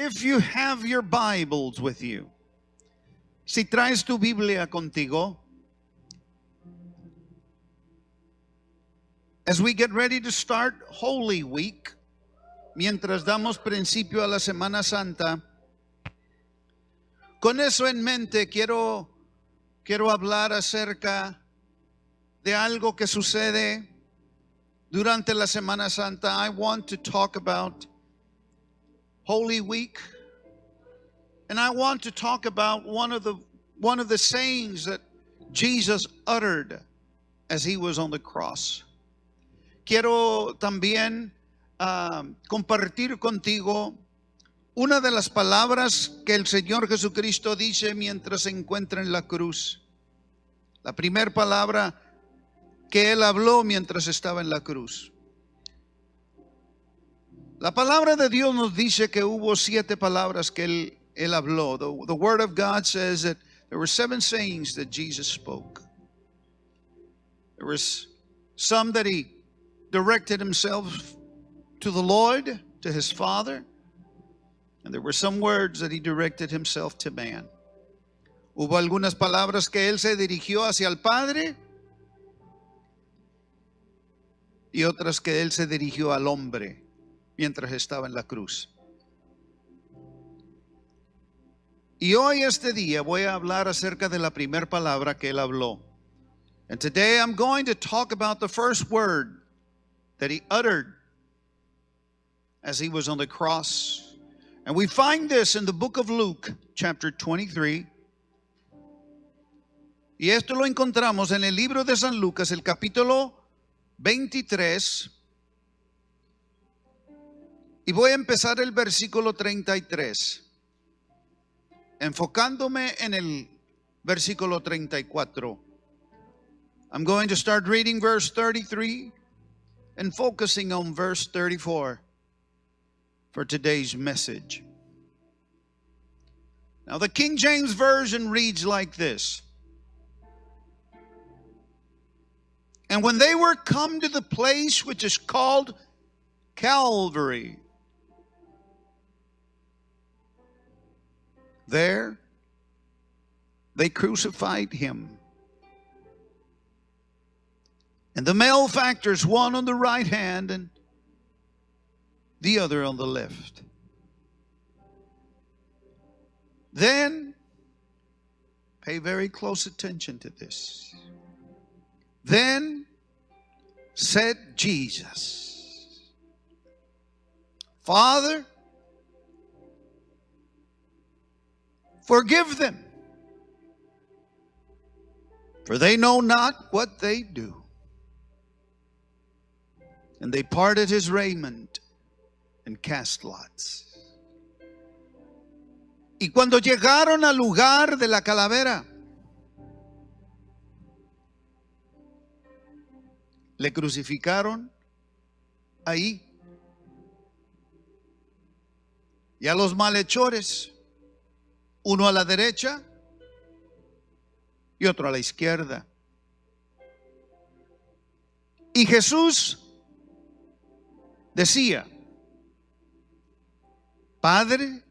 If you have your Bibles with you, si traes tu Biblia contigo, as we get ready to start Holy Week, mientras damos principio a la Semana Santa, con eso en mente quiero hablar acerca de algo que sucede durante la Semana Santa. I want to talk about Holy Week, and I want to talk about one of the sayings that Jesus uttered as he was on the cross. Quiero también compartir contigo una de las palabras que el Señor Jesucristo dice mientras se encuentra en la cruz. La primera palabra que Él habló mientras estaba en la cruz. La palabra de Dios nos dice que hubo 7 palabras que Él habló. The Word of God says that there were 7 sayings that Jesus spoke. There was some that He directed Himself to the Lord, to His Father. And there were some words that He directed Himself to man. Hubo algunas palabras que Él se dirigió hacia el Padre y otras que Él se dirigió al hombre mientras estaba en la cruz. Y hoy este día voy a hablar acerca de la primera palabra que Él habló. And today I'm going to talk about the first word that He uttered as He was on the cross. And we find this in the book of Luke, chapter 23. Y esto lo encontramos en el libro de San Lucas, el capítulo 23. Y voy a empezar el versículo 33, enfocándome en el versículo 34. I'm going to start reading verse 33 and focusing on verse 34. For today's message. Now the King James Version reads like this. And when they were come to the place which is called Calvary, there they crucified Him. And the malefactors, one on the right hand and the other on the left. Then, pay very close attention to this. Then said Jesus, Father, forgive them, for they know not what they do. And they parted His raiment and cast lots. Y cuando llegaron al lugar de la calavera, le crucificaron ahí. Y a los malhechores, uno a la derecha y otro a la izquierda. Y Jesús decía, Padre,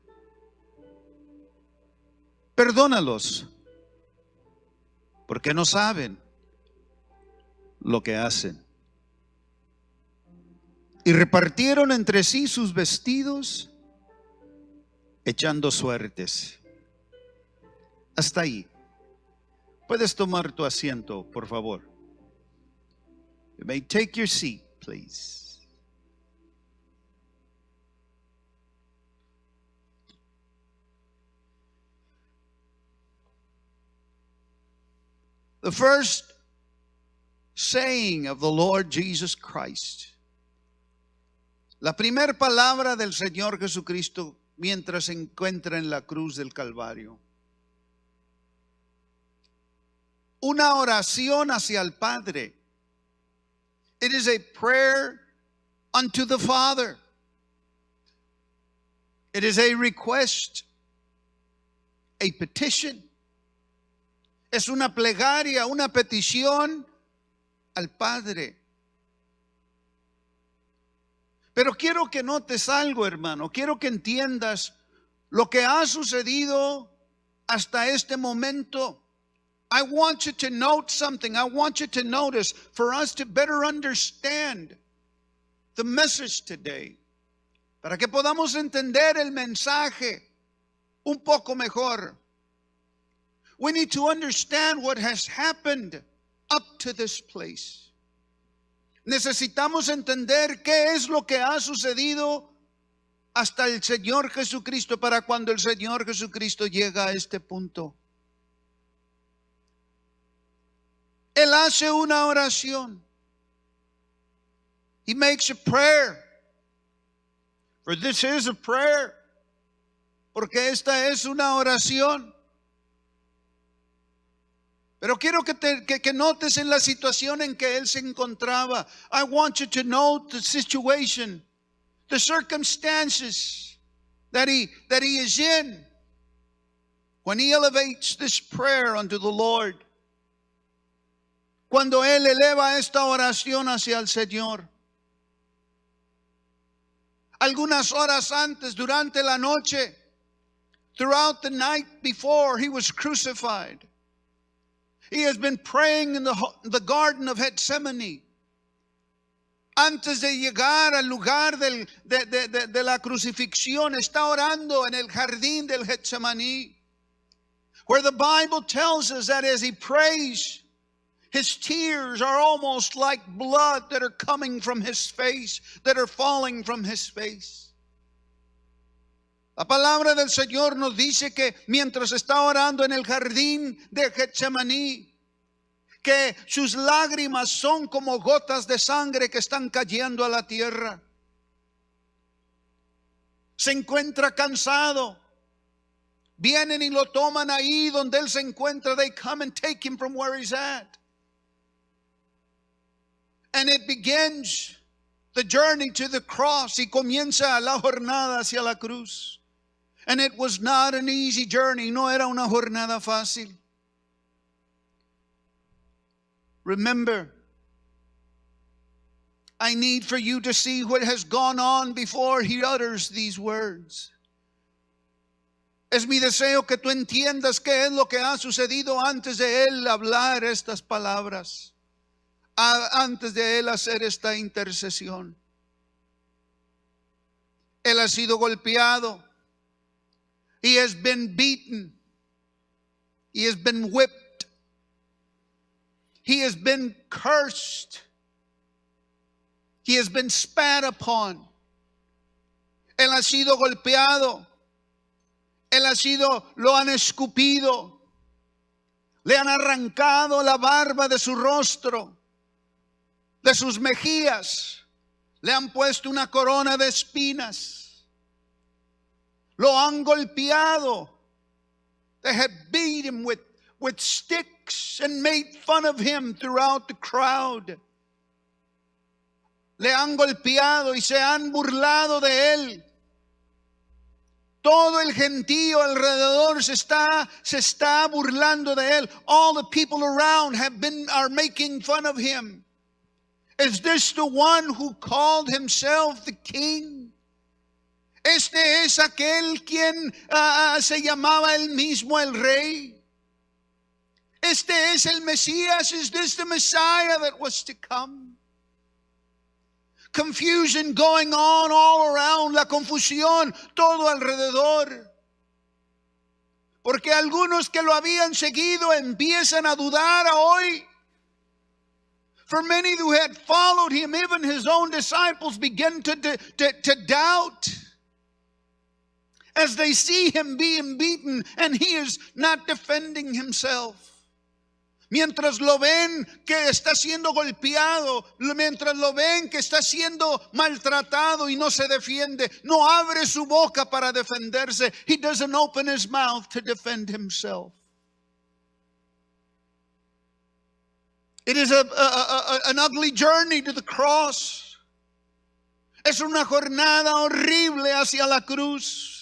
perdónalos, porque no saben lo que hacen. Y repartieron entre sí sus vestidos, echando suertes. Hasta ahí. Puedes tomar tu asiento, por favor. You may take your seat, please. The first saying of the Lord Jesus Christ. La primera palabra del Señor Jesucristo mientras se encuentra en la cruz del Calvario. Una oración hacia el Padre. It is a prayer unto the Father. It is a request, a petition. Es una plegaria, una petición al Padre. Pero quiero que notes algo, hermano. Quiero que entiendas lo que ha sucedido hasta este momento, I want you to note something. I want you to notice for us to better understand the message today. Para que podamos entender el mensaje un poco mejor. We need to understand what has happened up to this place. Necesitamos entender qué es lo que ha sucedido hasta el Señor Jesucristo, para cuando el Señor Jesucristo llega a este punto. Él hace una oración. He makes a prayer. For this is a prayer. Porque esta es una oración. Pero quiero que notes en la situación en que él se encontraba. I want you to note the situation, the circumstances that he is in when he elevates this prayer unto the Lord. Cuando él eleva esta oración hacia el Señor. Algunas horas antes, durante la noche, throughout the night before he was crucified, he has been praying in the Garden of Gethsemane. Antes de llegar al lugar de la crucifixión, está orando en el jardín del Getsemaní, where the Bible tells us that as he prays, his tears are almost like blood that are coming from his face, that are falling from his face. La palabra del Señor nos dice que mientras está orando en el jardín de Getsemaní, que sus lágrimas son como gotas de sangre que están cayendo a la tierra. Se encuentra cansado. Vienen y lo toman ahí donde él se encuentra. They come and take him from where he's at. And it begins the journey to the cross. Y comienza la jornada hacia la cruz. And it was not an easy journey. No era una jornada fácil. Remember, I need for you to see what has gone on before he utters these words. Es mi deseo que tú entiendas qué es lo que ha sucedido antes de él hablar estas palabras. Antes de él hacer esta intercesión. Él ha sido golpeado. He has been beaten. He has been whipped. He has been cursed. He has been spat upon. Él ha sido golpeado. Él ha sido, lo han escupido. Le han arrancado la barba de su rostro, de sus mejillas. Le han puesto una corona de espinas. Lo han golpeado. They have beat him with sticks and made fun of him throughout the crowd. Le han golpeado y se han burlado de él. Todo el gentío alrededor se está burlando de él. All the people around are making fun of him. Is this the one who called himself the king? Este es aquel quien se llamaba él mismo el rey. Este es el Mesías. Is this the Messiah that was to come? Confusion going on all around. La confusión todo alrededor. Porque algunos que lo habían seguido empiezan a dudar hoy. For many who had followed him, even his own disciples begin to doubt. As they see him being beaten and he is not defending himself. Mientras lo ven que está siendo golpeado, mientras lo ven que está siendo maltratado y no se defiende, no abre su boca para defenderse. He doesn't open his mouth to defend himself. It is an ugly journey to the cross. Es una jornada horrible hacia la cruz.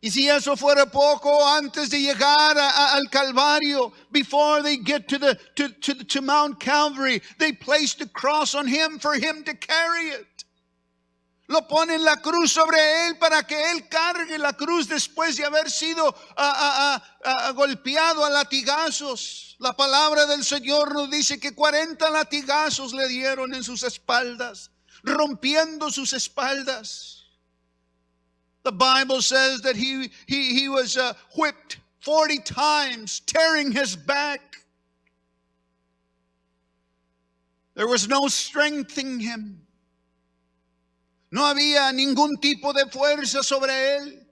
Y si eso fuera poco, antes de llegar al Calvario, before they get to Mount Calvary, they placed a cross on him for him to carry it. Lo pone en la cruz sobre él para que él cargue la cruz después de haber sido golpeado a latigazos. La palabra del Señor nos dice que 40 latigazos le dieron en sus espaldas, rompiendo sus espaldas. The Bible says that he was whipped 40 times, tearing his back. There was no strength in him. No había ningún tipo de fuerza sobre él.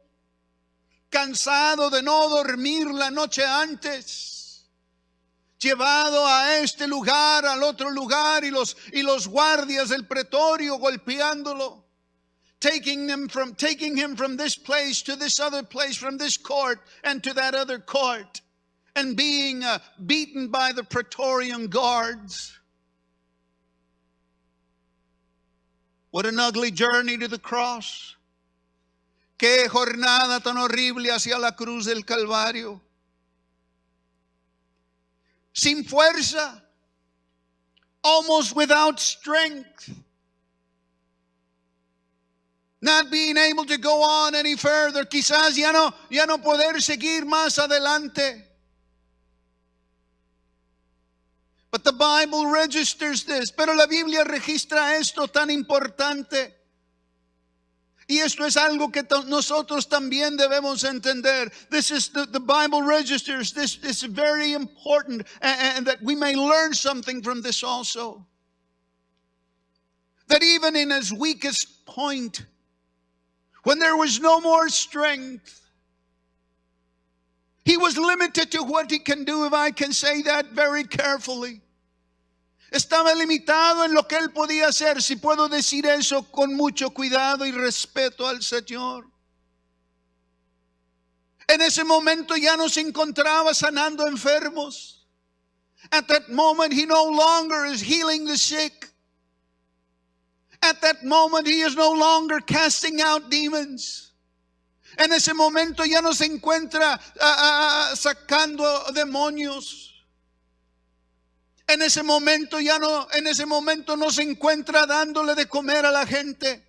Cansado de no dormir la noche antes, llevado a este lugar, al otro lugar, y los guardias del pretorio golpeándolo, taking him from this place to this other place, from this court and to that other court, and being beaten by the Praetorian guards. What an ugly journey to the cross. Qué jornada tan horrible hacia la cruz del Calvario. Sin fuerza, almost without strength. Not being able to go on any further. Quizás ya no poder seguir más adelante. But the Bible registers this. Pero la Biblia registra esto tan importante. Y esto es algo que nosotros también debemos entender. This is the Bible registers this. Is very important, and that we may learn something from this also. That even in his weakest point, when there was no more strength, he was limited to what he can do, if I can say that very carefully. Estaba limitado en lo que él podía hacer, si puedo decir eso con mucho cuidado y respeto al Señor. En ese momento ya no se encontraba sanando enfermos. At that moment he no longer is healing the sick. At that moment he is no longer casting out demons. En ese momento ya no se encuentra sacando demonios. En ese momento no se encuentra dándole de comer a la gente.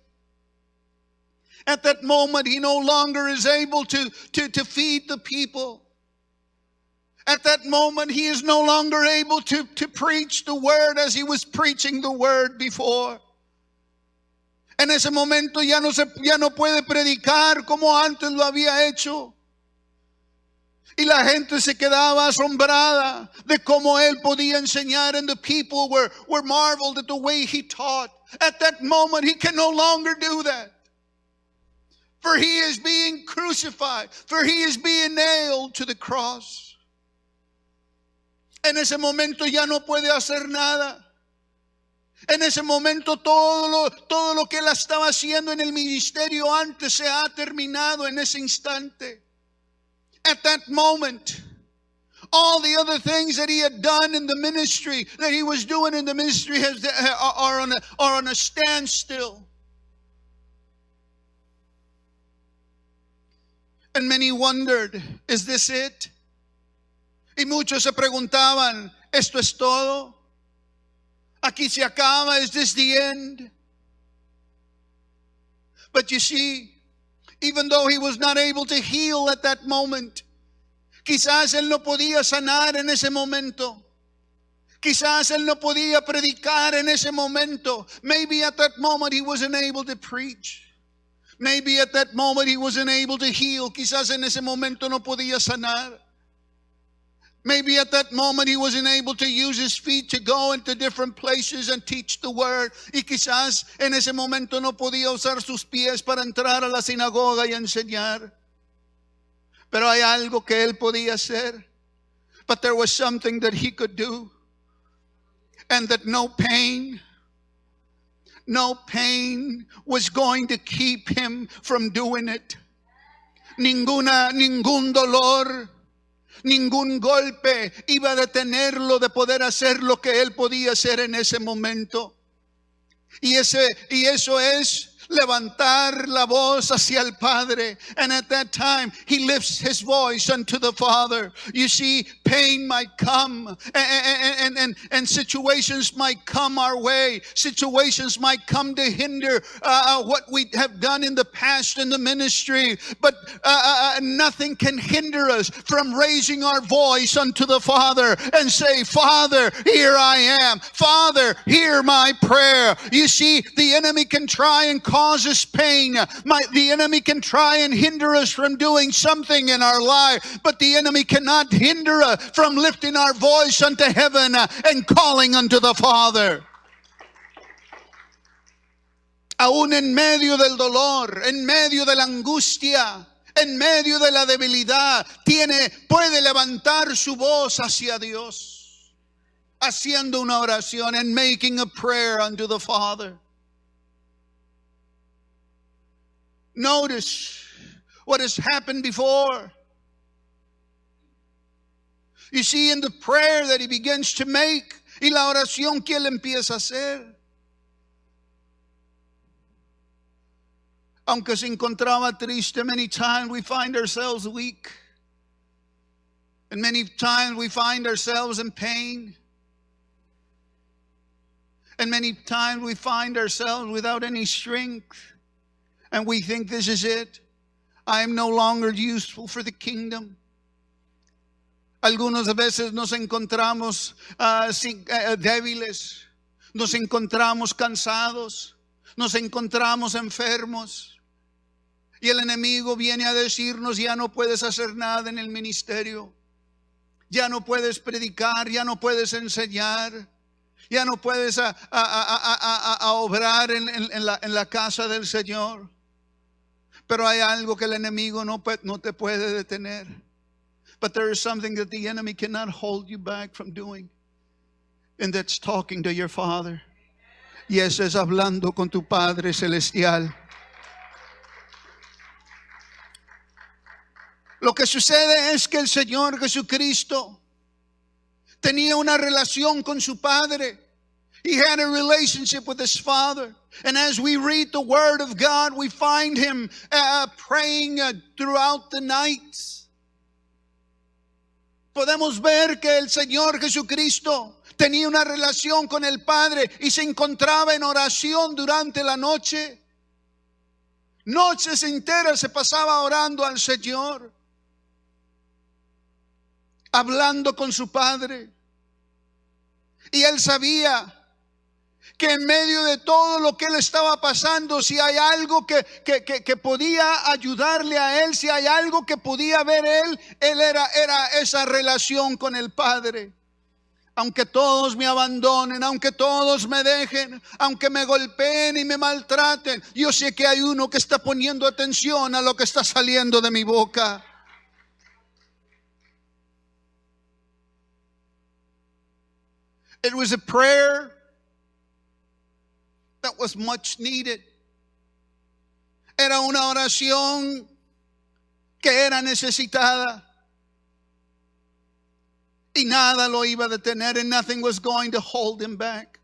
At that moment he no longer is able to feed the people. At that moment he is no longer able to preach the word as he was preaching the word before. En ese momento ya no puede predicar como antes lo había hecho. Y la gente se quedaba asombrada de cómo él podía enseñar, and the people were marveled at the way he taught. At that moment he can no longer do that. For he is being crucified, for he is being nailed to the cross. En ese momento ya no puede hacer nada. En ese momento todo lo que él estaba haciendo en el ministerio antes se ha terminado en ese instante. At that moment, all the other things that he had done in the ministry, that he was doing in the ministry, are on a standstill. And many wondered, is this it? Y muchos se preguntaban, ¿esto es todo? ¿Aquí se acaba? Is this the end? But you see, even though he was not able to heal at that moment, quizás él no podía sanar en ese momento. Quizás él no podía predicar en ese momento. Maybe at that moment he wasn't able to preach. Maybe at that moment he wasn't able to heal. Quizás en ese momento no podía sanar. Maybe at that moment he wasn't able to use his feet to go into different places and teach the word. Y quizás en ese momento no podía usar sus pies para entrar a la sinagoga y enseñar. Pero hay algo que él podía hacer. But there was something that he could do. And that no pain was going to keep him from doing it. Ningún dolor, ningún golpe iba a detenerlo de poder hacer lo que él podía hacer en ese momento. Y eso es levantar la voz hacia el Padre. And at that time, he lifts his voice unto the Father. You see, pain might come and situations might come our way. Situations might come to hinder what we have done in the past in the ministry. But nothing can hinder us from raising our voice unto the Father and say, Father, here I am. Father, hear my prayer. You see, the enemy can try and cause us pain. The enemy can try and hinder us from doing something in our life, but the enemy cannot hinder us from lifting our voice unto heaven and calling unto the Father. Aún en medio del dolor, en medio de la angustia, en medio de la debilidad, puede levantar su voz hacia Dios, haciendo una oración and making a prayer unto the Father. Notice what has happened before. You see, in the prayer that he begins to make, y la oración que él empieza a hacer, aunque se encontraba triste, many times we find ourselves weak. And many times we find ourselves in pain. And many times we find ourselves without any strength. And we think this is it. I am no longer useful for the kingdom. Algunas veces nos encontramos débiles. Nos encontramos cansados. Nos encontramos enfermos. Y el enemigo viene a decirnos, ya no puedes hacer nada en el ministerio. Ya no puedes predicar, ya no puedes enseñar. Ya no puedes obrar en la casa del Señor. Pero hay algo que el enemigo no te puede detener. But there is something that the enemy cannot hold you back from doing. And that's talking to your Father. Y eso es hablando con tu Padre Celestial. Lo que sucede es que el Señor Jesucristo tenía una relación con su Padre. He had a relationship with his Father. And as we read the Word of God, we find him praying throughout the nights. Podemos ver que el Señor Jesucristo tenía una relación con el Padre y se encontraba en oración durante la noche. Noches enteras se pasaba orando al Señor, hablando con su Padre. Y él sabía que en medio de todo lo que él estaba pasando, si hay algo que podía ayudarle a él, si hay algo que podía ver él era esa relación con el Padre. Aunque todos me abandonen, aunque todos me dejen, aunque me golpeen y me maltraten, yo sé que hay uno que está poniendo atención a lo que está saliendo de mi boca. It was a prayer that was much needed. Era una oración que era necesitada. Y nada lo iba a detener, and nothing was going to hold him back.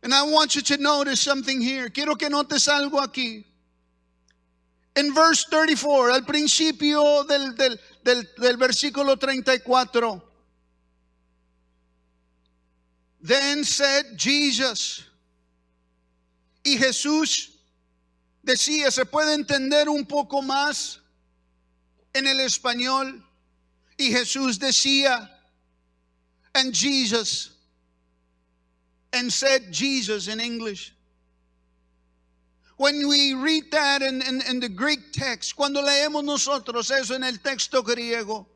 And I want you to notice something here. Quiero que notes algo aquí. In verse 34, al principio del versículo 34. Then said Jesus. Y Jesús decía, se puede entender un poco más en el español. Y Jesús decía, and Jesus, and said Jesus in English. When we read that in the Greek text, cuando leemos nosotros eso en el texto griego,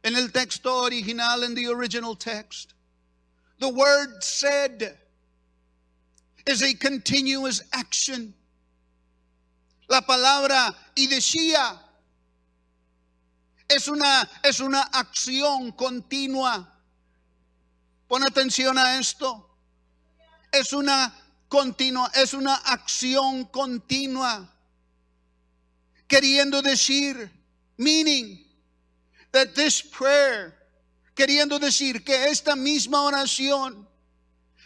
en el texto original, in the original text, the word said is a continuous action. La palabra y decía es una acción continua. Pon atención a esto. Es una acción continua. Queriendo decir, meaning that this prayer, queriendo decir que esta misma oración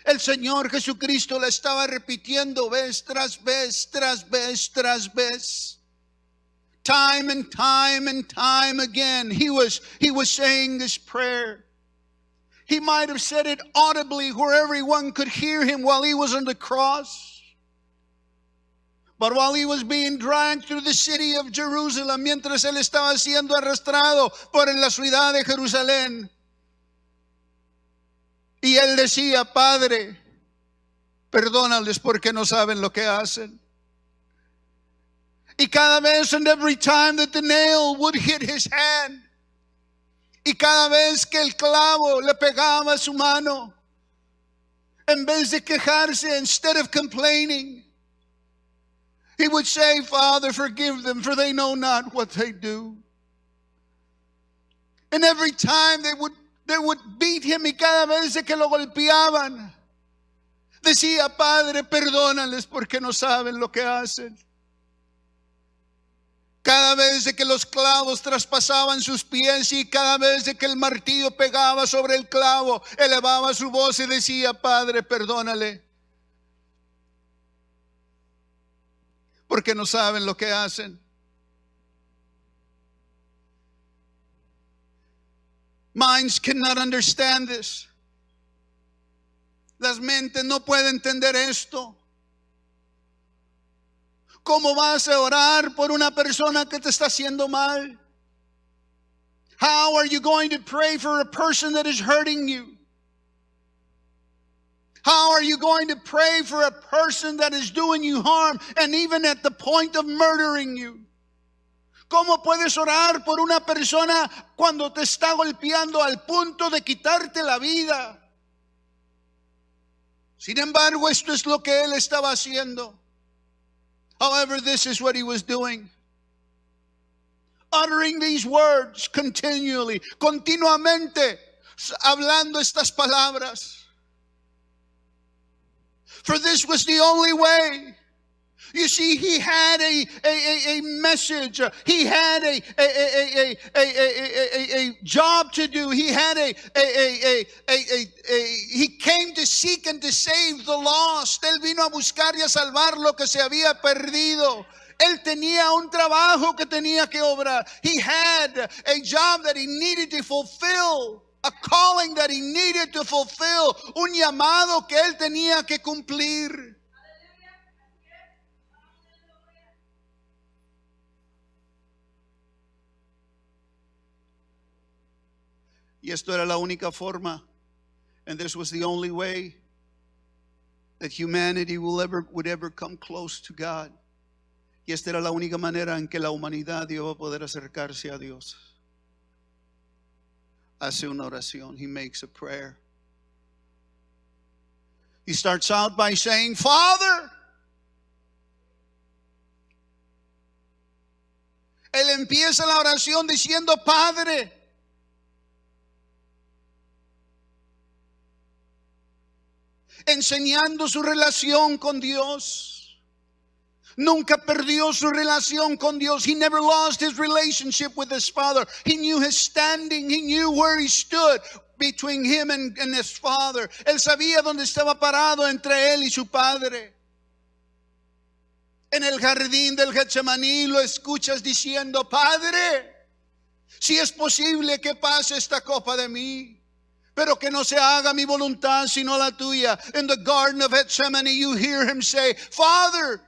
El Señor Jesucristo la estaba repitiendo vez tras vez, tras vez, tras vez. Time and time and time again, he was saying this prayer. He might have said it audibly where everyone could hear him while he was on the cross. But while he was being dragged through the city of Jerusalem, mientras él estaba siendo arrastrado por la ciudad de Jerusalén, y él decía, Padre, perdónales porque no saben lo que hacen. Y cada vez, and every time that the nail would hit his hand, y cada vez que el clavo le pegaba a su mano, en vez de quejarse, instead of complaining, he would say, Father, forgive them, for they know not what they do. And every time they would beat him, y cada vez que lo golpeaban, decía, Padre, perdónales porque no saben lo que hacen. Cada vez que los clavos traspasaban sus pies y cada vez que el martillo pegaba sobre el clavo, elevaba su voz y decía, Padre, perdónale, porque no saben lo que hacen. Minds cannot understand this. Las mentes no pueden entender esto. ¿Cómo vas a orar por una persona que te está haciendo mal? How are you going to pray for a person that is hurting you? How are you going to pray for a person that is doing you harm and even at the point of murdering you? ¿Cómo puedes orar por una persona cuando te está golpeando al punto de quitarte la vida? Sin embargo, esto es lo que él estaba haciendo. However, this is what he was doing. Uttering these words continually, continuamente, hablando estas palabras. For this was the only way. You see, he had a message. He had a job to do. He had he came to seek and to save the lost. Él vino a buscar y a salvar lo que se había perdido. Él tenía un trabajo que tenía que obrar. He had a job that he needed to fulfill. A calling that he needed to fulfill. Un llamado que él tenía que cumplir. Y esto era la única forma, and this was the only way that humanity would ever come close to God. Y esta era la única manera en que la humanidad iba a poder acercarse a Dios. Hace una oración. He makes a prayer. He starts out by saying, Father. Él empieza la oración diciendo, Padre. Enseñando su relación con Dios. Nunca perdió su relación con Dios. He never lost his relationship with his Father. He knew his standing. He knew where he stood between him and his Father. Él sabía dónde estaba parado entre él y su Padre. En el jardín del Getsemaní lo escuchas diciendo, Padre, si es posible que pase esta copa de mí, pero que no se haga mi voluntad sino la tuya. In the garden of Gethsemane, you hear him say, Father,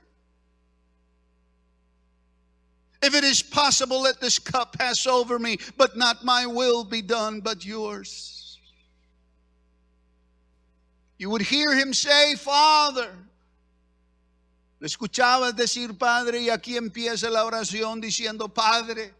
if it is possible, let this cup pass over me, but not my will be done, but yours. You would hear him say, Father. Lo escuchabas decir, Padre, y aquí empieza la oración diciendo, Padre.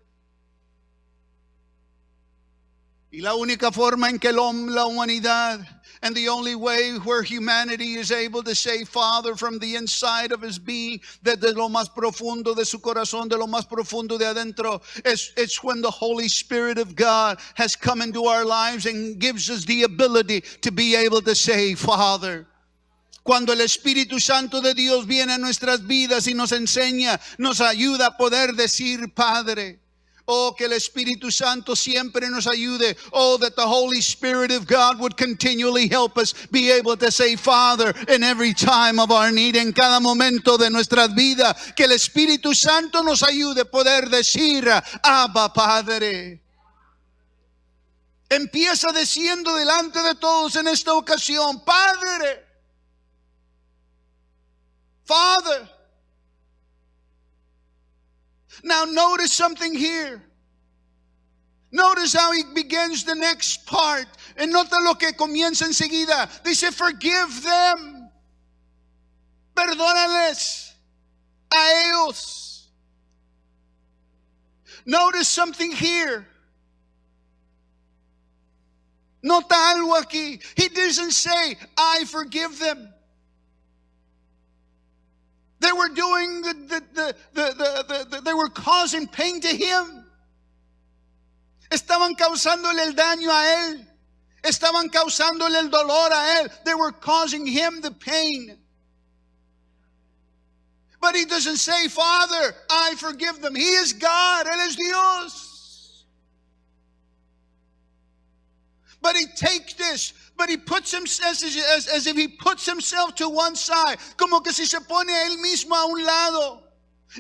Y la única forma en que la humanidad, and the only way where humanity is able to say Father from the inside of his being, desde lo más profundo de su corazón, de lo más profundo de adentro, it's when the Holy Spirit of God has come into our lives and gives us the ability to be able to say Father. Cuando el Espíritu Santo de Dios viene a nuestras vidas y nos enseña, nos ayuda a poder decir Padre. Oh, que el Espíritu Santo siempre nos ayude. Oh, that the Holy Spirit of God would continually help us be able to say Father in every time of our need, en cada momento de nuestra vida. Que el Espíritu Santo nos ayude a poder decir Abba Padre. Empieza diciendo delante de todos en esta ocasión, Padre, Father. Now notice something here. Notice how he begins the next part. And nota lo que comienza enseguida. Dice, forgive them. Perdónales a ellos. Notice something here. Nota algo aquí. He doesn't say, I forgive them. They were doing they were causing pain to him. Estaban causándole el daño a él. Estaban causándole el dolor a él. They were causing him the pain. But he doesn't say, Father, I forgive them. He is God. Él es Dios. But he takes this, but he puts himself as if he puts himself to one side, como que si se pone a él mismo a un lado.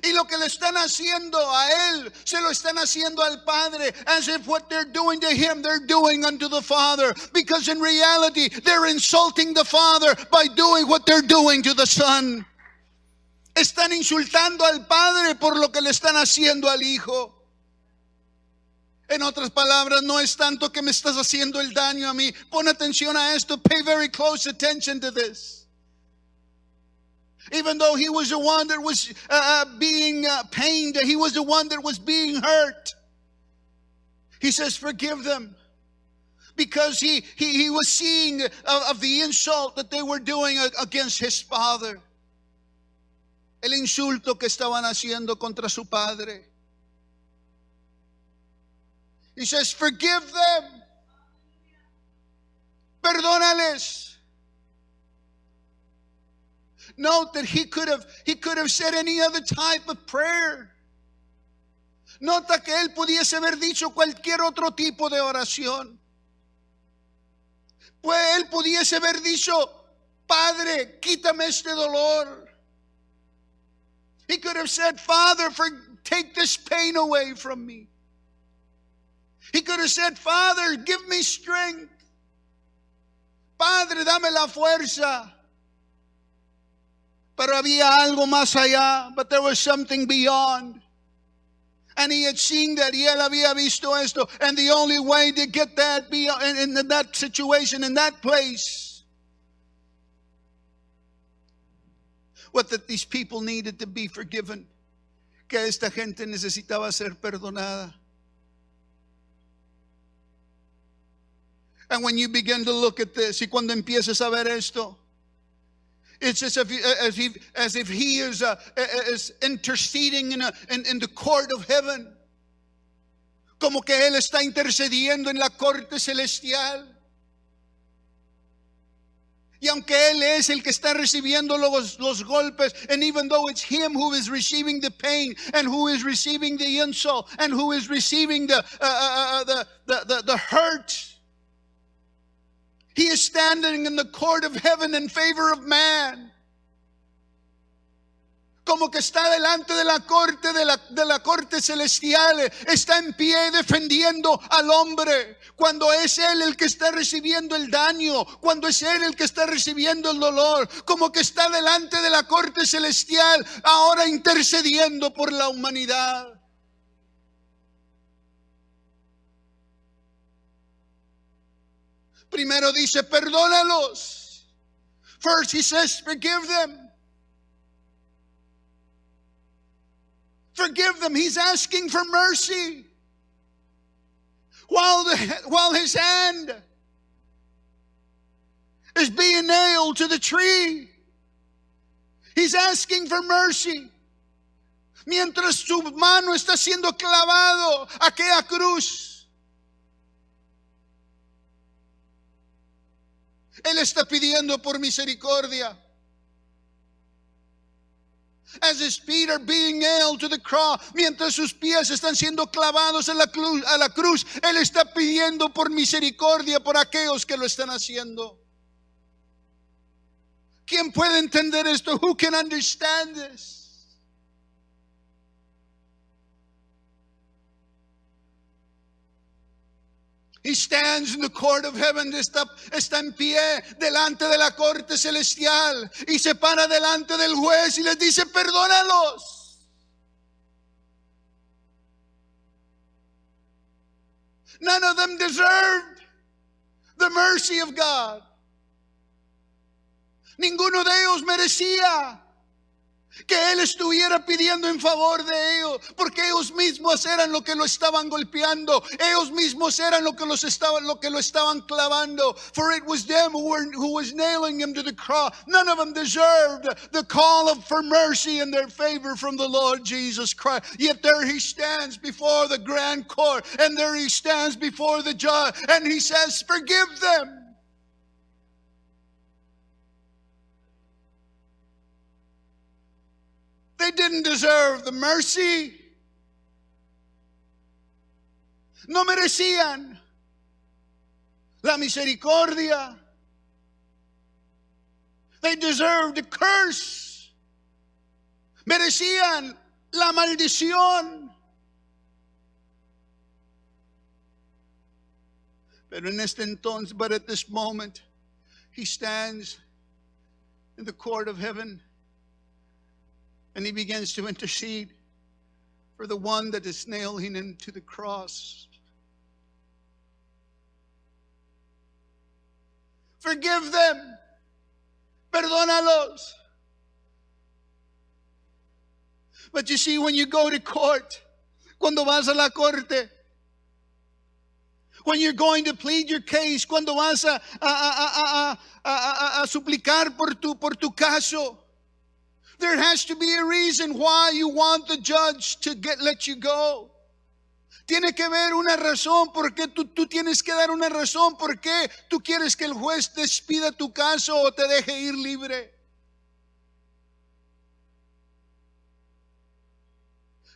Y lo que le están haciendo a él, se lo están haciendo al Padre, as if what they're doing to him, they're doing unto the Father. Because in reality, they're insulting the Father by doing what they're doing to the Son. Están insultando al Padre por lo que le están haciendo al Hijo. En otras palabras, no es tanto que me estás haciendo el daño a mí. Pon atención a esto. Pay very close attention to this. Even though he was the one that was being pained, he was the one that was being hurt. He says, forgive them. Because he was seeing of the insult that they were doing against his father. El insulto que estaban haciendo contra su padre. He says, forgive them. Perdónales. Note that he could have said any other type of prayer. Nota que él pudiese haber dicho cualquier otro tipo de oración. Pues él pudiese haber dicho, Padre, quítame este dolor. He could have said, Father, take this pain away from me. He could have said, Father, give me strength. Padre, dame la fuerza. Pero había algo más allá. But there was something beyond. And he had seen that. Y él había visto esto. And the only way to get that in that situation, in that place, what that these people needed to be forgiven. Que esta gente necesitaba ser perdonada. And when you begin to look at this, y cuando empiezas a ver esto, it's as if he is interceding in the court of heaven. Como que él está intercediendo en la corte celestial. Y aunque él es el que está recibiendo los golpes, and even though it's him who is receiving the pain, and who is receiving the insult, and who is receiving the hurt, he is standing in the court of heaven in favor of man. Como que está delante de la corte celestial, está en pie defendiendo al hombre. Cuando es él el que está recibiendo el daño, cuando es él el que está recibiendo el dolor, como que está delante de la corte celestial, ahora intercediendo por la humanidad. Primero dice, perdónalos. First he says, forgive them. Forgive them. He's asking for mercy. While his hand is being nailed to the tree, he's asking for mercy. Mientras su mano está siendo clavado a aquella cruz, él está pidiendo por misericordia. As his feet are being nailed to the cross, mientras sus pies están siendo clavados a la cruz, él está pidiendo por misericordia por aquellos que lo están haciendo. ¿Quién puede entender esto? Who can understand this? He stands in the court of heaven. Está en pie delante de la corte celestial y se para delante del juez y les dice: perdónalos. None of them deserved the mercy of God. Ninguno de ellos merecía que él estuviera pidiendo en favor de ellos, porque ellos mismos eran lo que lo estaban golpeando, ellos mismos eran lo que lo estaban clavando. For it was them who was nailing him to the cross. None of them deserved the call for mercy and their favor from the Lord Jesus Christ. Yet there he stands before the grand court, and there he stands before the judge, and he says, forgive them. They didn't deserve the mercy. No merecían la misericordia. They deserved a curse. Merecían la maldición. Pero en este entonces, but at this moment, he stands in the court of heaven. And he begins to intercede for the one that is nailing him to the cross. Forgive them. Perdónalos. But you see, when you go to court, cuando vas a la corte, when you're going to plead your case, cuando vas a suplicar por tu caso, there has to be a reason why you want the judge to let you go. Tiene que haber una razón porque tú tienes que dar una razón porque tú quieres que el juez despida tu caso o te deje ir libre.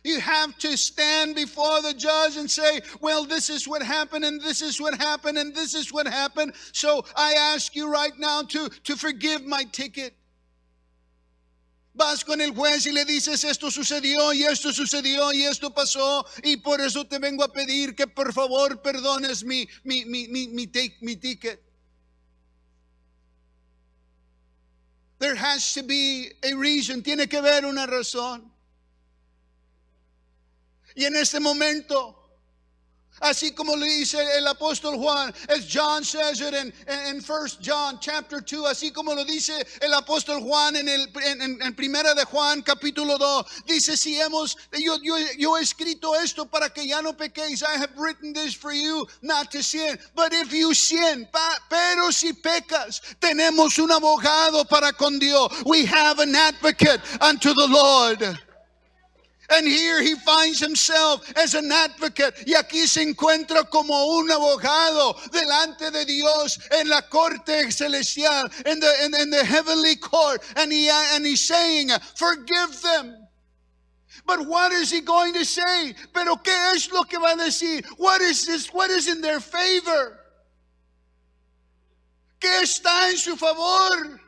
You have to stand before the judge and say, well, this is what happened, and this is what happened, and this is what happened. So I ask you right now to forgive my ticket. Vas con el juez y le dices: esto sucedió y esto sucedió y esto pasó, y por eso te vengo a pedir que por favor perdones mi ticket. There has to be a reason. Tiene que haber una razón. Y en este momento, así como le dice el apóstol Juan, as John says it in 1 John chapter 2, así como lo dice el apóstol Juan en Primera de Juan capítulo 2, dice: si yo he escrito esto para que ya no pequéis. I have written this for you not to sin. But if you sin, pero si pecas, tenemos un abogado para con Dios. We have an advocate unto the Lord. And here he finds himself as an advocate. Y aquí se encuentra como un abogado delante de Dios en la corte celestial, in the heavenly court. And he's saying, forgive them. But what is he going to say? Pero ¿qué es lo que va a decir? What is this? What is in their favor? ¿Qué está en su favor?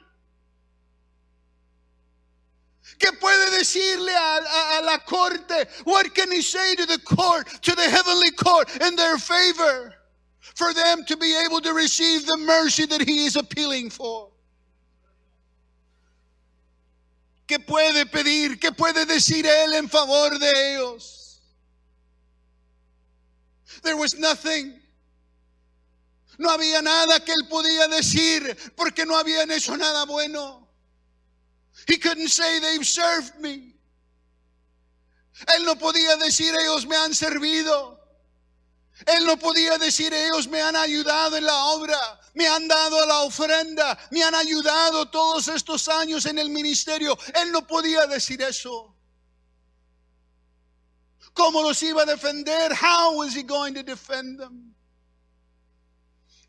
¿Qué puede decirle a la corte? What can he say to the court, to the heavenly court, in their favor, for them to be able to receive the mercy that he is appealing for? ¿Qué puede pedir? ¿Qué puede decir él en favor de ellos? There was nothing. No había nada que él podía decir porque no habían hecho nada bueno. He couldn't say they've served me. Él no podía decir ellos me han servido. Él no podía decir ellos me han ayudado en la obra, me han dado la ofrenda, me han ayudado todos estos años en el ministerio. Él no podía decir eso. ¿Cómo los iba a defender? How was he going to defend them?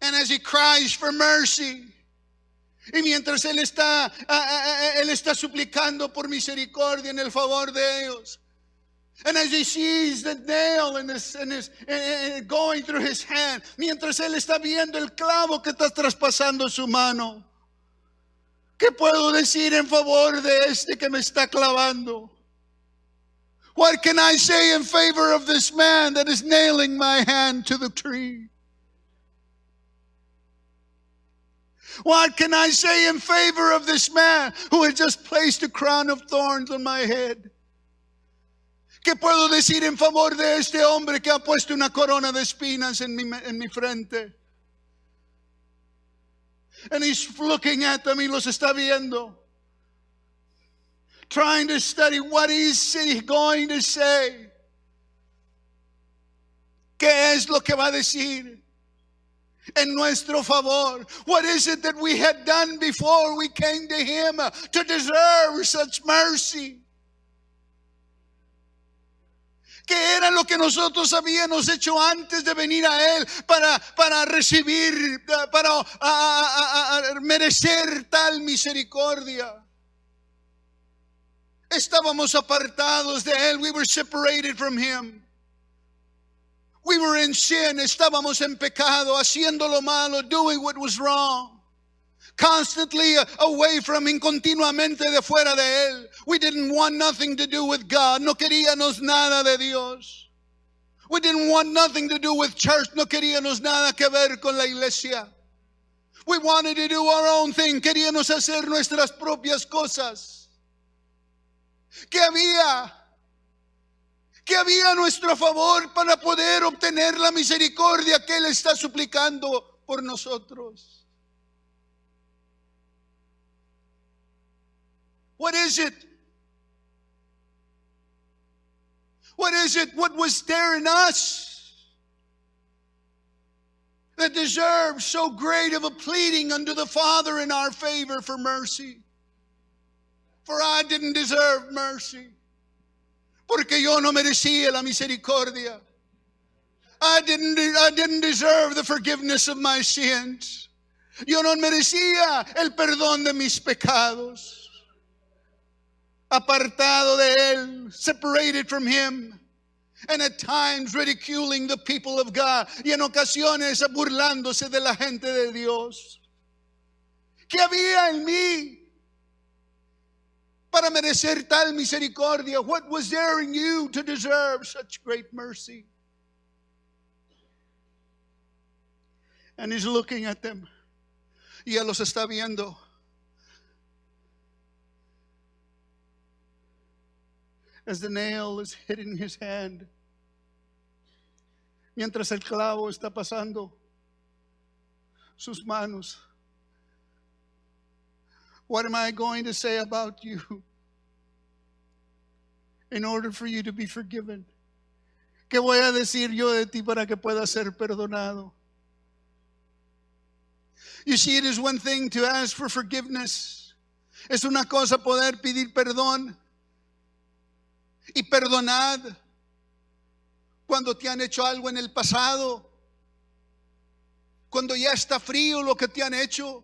And as he cries for mercy, Y mientras él está suplicando por misericordia en el favor de ellos. And as he sees the nail going through his hand, mientras él está viendo el clavo que está traspasando su mano, ¿qué puedo decir en favor de este que me está clavando? What can I say in favor of this man that is nailing my hand to the tree? What can I say in favor of this man who has just placed a crown of thorns on my head? ¿Qué puedo decir en favor de este hombre que ha puesto una corona de espinas en mi frente? And he's looking at them, y los está viendo. Trying to study what is he going to say. ¿Qué es lo que va a decir en nuestro favor? What is it that we had done before we came to him to deserve such mercy? ¿Qué era lo que nosotros habíamos hecho antes de venir a él para recibir, para merecer tal misericordia? Estábamos apartados de él. We were separated from him. We were in sin. Estábamos en pecado, haciendo lo malo, doing what was wrong. Constantly away from him, continuamente de fuera de él. We didn't want nothing to do with God. No queríamos nada de Dios. We didn't want nothing to do with church. No queríamos nada que ver con la iglesia. We wanted to do our own thing. Queríamos hacer nuestras propias cosas. ¿Qué había a nuestro favor para poder obtener la misericordia que él está suplicando por nosotros? What is it? What is it? What was there in us that deserved so great of a pleading unto the Father in our favor for mercy? For I didn't deserve mercy. Porque yo no merecía la misericordia. I didn't deserve the forgiveness of my sins. Yo no merecía el perdón de mis pecados. Apartado de él, separated from him, and at times ridiculing the people of God, y en ocasiones burlándose de la gente de Dios. ¿Qué había en mí para merecer tal misericordia? What was there in you to deserve such great mercy? And he's looking at them, y él los está viendo. As the nail is hitting his hand, mientras el clavo está pasando sus manos. What am I going to say about you in order for you to be forgiven? ¿Qué voy a decir yo de ti para que puedas ser perdonado? You see, it is one thing to ask for forgiveness. Es una cosa poder pedir perdón. Y perdonad cuando te han hecho algo en el pasado, cuando ya está frío lo que te han hecho,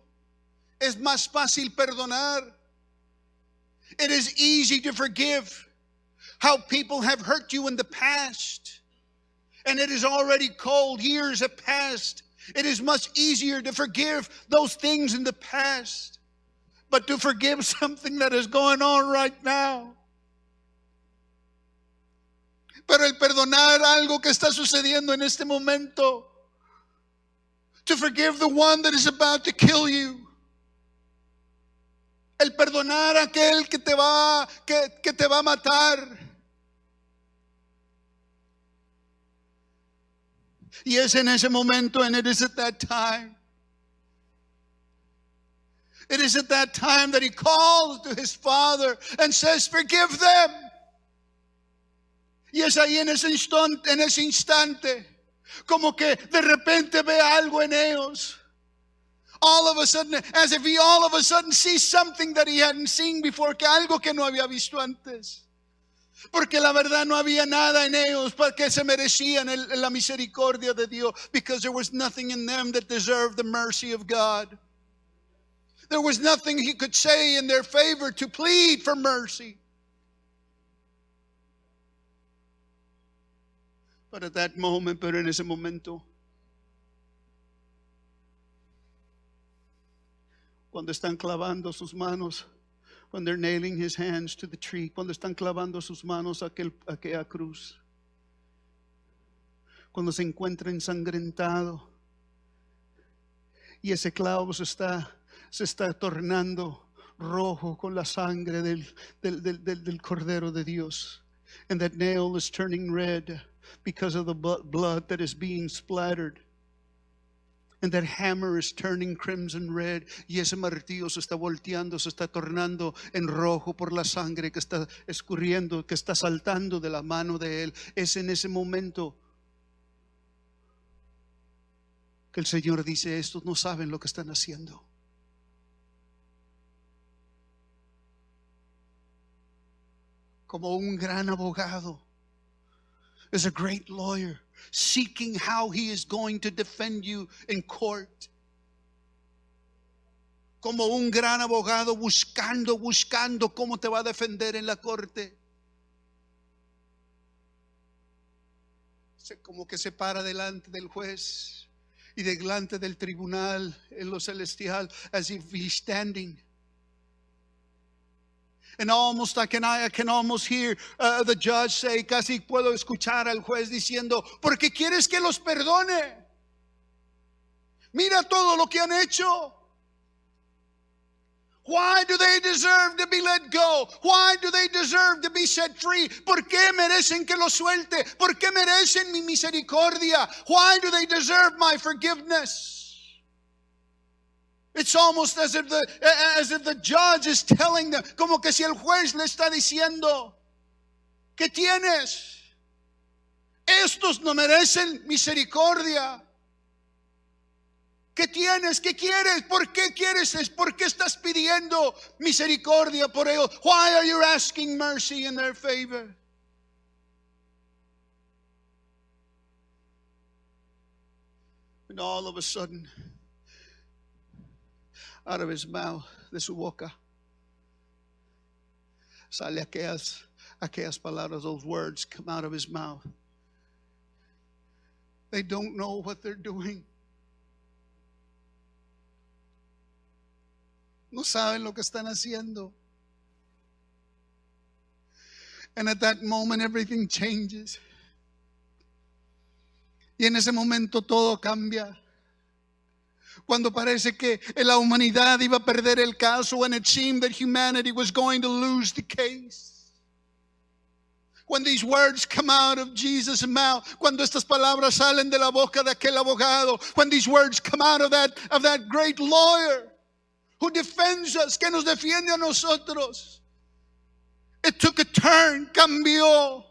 es más fácil perdonar. It is easy to forgive how people have hurt you in the past, and it is already cold, years have passed. It is much easier to forgive those things in the past, but to forgive something that is going on right now. Pero el perdonar algo que está sucediendo en este momento, to forgive the one that is about to kill you, el perdonar a aquel que te va a matar. Y es en ese momento, and it is at that time. It is at that time that he calls to his father and says, forgive them. Y es ahí en ese instante, como que de repente ve algo en ellos. All of a sudden, as if he all of a sudden sees something that he hadn't seen before, que algo que no había visto antes. Porque la verdad no había nada en ellos para que se merecían la misericordia de Dios, because there was nothing in them that deserved the mercy of God. There was nothing he could say in their favor to plead for mercy. But at that moment, pero en ese momento, cuando están clavando sus manos, when they're nailing his hands to the tree, cuando están clavando sus manos a aquella cruz, cuando se encuentra ensangrentado y ese clavo se está tornando rojo con la sangre del Cordero de Dios, and that nail is turning red because of the blood that is being splattered. And that hammer is turning crimson red. Y ese martillo se está volteando, se está tornando en rojo por la sangre que está escurriendo, que está saltando de la mano de él. Es en ese momento que el Señor dice: estos no saben lo que están haciendo. Como un gran abogado, as a great lawyer, seeking how he is going to defend you in court. Como un gran abogado buscando cómo te va a defender en la corte. Como que se para delante del juez y delante del tribunal en lo celestial, as if he's standing. And almost I can almost hear the judge say, casi puedo escuchar al juez diciendo: ¿por qué quieres que los perdone? Mira todo lo que han hecho. Why do they deserve to be let go? Why do they deserve to be set free? ¿Por qué merecen que los suelte? ¿Por qué merecen mi misericordia? Why do they deserve my forgiveness? It's almost as if the judge is telling them, como que si el juez le está diciendo: ¿qué tienes? Estos no merecen misericordia. ¿Qué tienes? ¿Qué quieres? ¿Por qué quieres? ¿Por qué estás pidiendo misericordia por ellos? Why are you asking mercy in their favor? And all of a sudden, out of his mouth, de su boca, sale aquellas palabras, those words come out of his mouth. They don't know what they're doing. No saben lo que están haciendo. And at that moment everything changes. Y en ese momento todo cambia. Cuando parece que la humanidad iba a perder el caso, when it seemed that humanity was going to lose the case. When these words come out of Jesus' mouth, cuando estas palabras salen de la boca de aquel abogado, when these words come out of that great lawyer who defends us, que nos defiende a nosotros, it took a turn, cambió.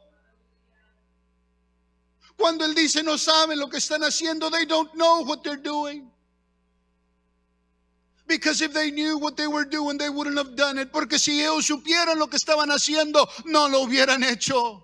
Cuando él dice: no saben lo que están haciendo, they don't know what they're doing. Because if they knew what they were doing, they wouldn't have done it. Porque si ellos supieran lo que estaban haciendo, no lo hubieran hecho.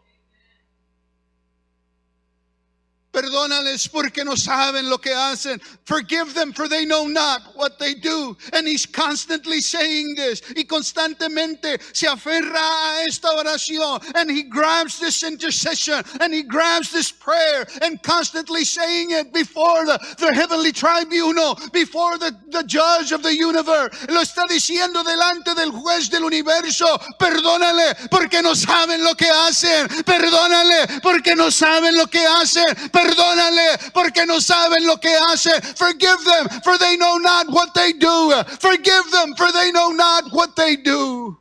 Perdónales porque no saben lo que hacen. Forgive them for they know not what they do. And he's constantly saying this. Y constantemente se aferra a esta oración. And he grabs this intercession. And he grabs this prayer. And constantly saying it before the heavenly tribunal. Before the judge of the universe. Lo está diciendo delante del juez del universo. Perdónale porque no saben lo que hacen. Perdónale porque no saben lo que hacen. Perdónale porque no saben lo que hacen. Forgive them for they know not what they do. Forgive them for they know not what they do.